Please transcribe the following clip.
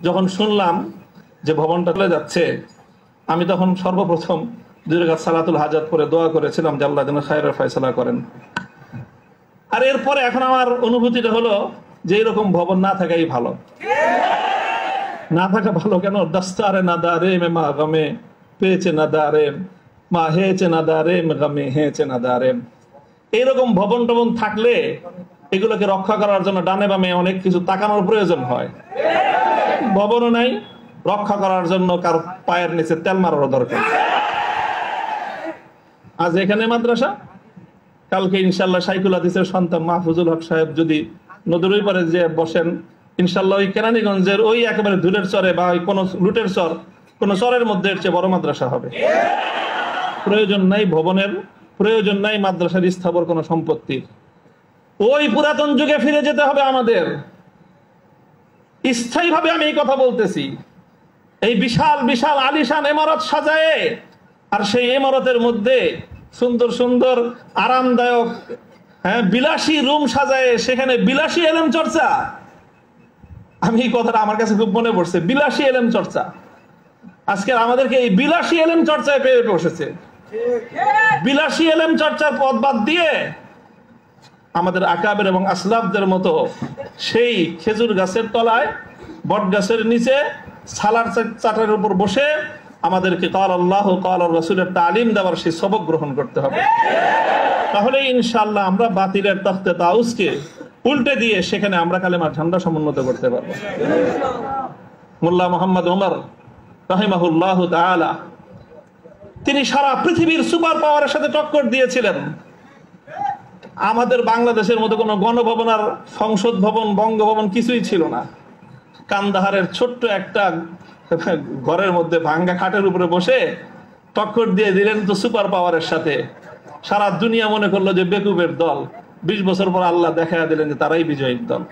যখন শুনলাম যে ভবনটা চলে যাচ্ছে, আমি তখন সর্বপ্রথম 2 রাকাত সালাতুল হাজাত পরে দোয়া করেছিলাম যে আল্লাহ যেন খায়রের ফয়সালা করেন। আর এরপরে এখন আমার অনুভূতিটা হলো যে এরকম ভবন না থাকাই ভালো। না থাকা ভালো কেন? দস্তারে না দারে মে মা গমে পেয়েছে না দারে মা হেছে না দারে মে গমে হেছে না দারে। এইরকম ভবন টবন থাকলে এগুলোকে রক্ষা করার জন্য ডানে বামে অনেক কিছু তাকানোর প্রয়োজন হয়। ভবনও নাই, রক্ষা করার জন্য কার পায়ের নিচে তেল মারারও দরকার। আজ এখানে মাদ্রাসা, কালকে ইনশাল্লাহ শাইখুল হাদিসের সন্তান মাহফুজুল হক সাহেব যদি নদীর ওই পারে যে বসেন, ইনশাল্লাহ ওই কেরানীগঞ্জের ওই একেবারে ধুলের চরে বা ওই কোনো লুটের চর, কোনো চরের মধ্যে এর চেয়ে বড় মাদ্রাসা হবে। প্রয়োজন নাই ভবনের, প্রয়োজন নাই মাদ্রাসার স্থাবর কোনো সম্পত্তির। ওই পুরাতন যুগে ফিরে যেতে হবে আমাদের। স্থায়ীভাবে আমি এই কথা বলতেছি। এই বিশাল বিশাল আলিশান ইমারত সাজায়ে, আর সেই ইমারতের মধ্যে সুন্দর সুন্দর আরামদায়ক বিলাসী রুম সাজায়ে সেখানে বিলাসী এলেম চর্চা। আমি এই কথাটা আমার কাছে খুব মনে পড়ছে, বিলাসী এলেম চর্চা। আজকে আমাদেরকে এই বিলাসী এলেম চর্চায় পেয়ে বসেছে। বিলাসী এলেম চর্চার পথ বাদ দিয়ে আমাদের আকাবের এবং আসলাফদের মতো সেই খেজুর গাছের তলায়, বট গাছের নিচে সালার চাটার উপর বসে আমাদেরকে কাল আল্লাহ কাল রাসূলের তালিম দেওয়ার সেই সবক গ্রহণ করতে হবে। তাহলে ইনশাআল্লাহ আমরা বাতিলের তখতে তাউসকে উল্টে দিয়ে সেখানে আমরা কালেমার ঝান্ডা সমুন্নত করতে পারবো। মোল্লা মুহাম্মদ ওমর রাহিমাহুল্লাহু তাআলা তিনি সারা পৃথিবীর সুপার পাওয়ারের সাথে টক্কর দিয়েছিলেন। আমাদের বাংলাদেশের মতো কোনো গণভবন আর সংসদ ভবন, বঙ্গভবন কিছুই ছিল না। কান্দাহারের ছোট্ট একটা ঘরের মধ্যে ভাঙ্গা খাটের উপরে বসে টক্কর দিয়ে দিলেন তো সুপার পাওয়ারের সাথে। সারা দুনিয়া মনে করলো যে বেকুবের দল। 20 বছর পর আল্লাহ দেখা দিলেন যে তারাই বিজয়ীর দল।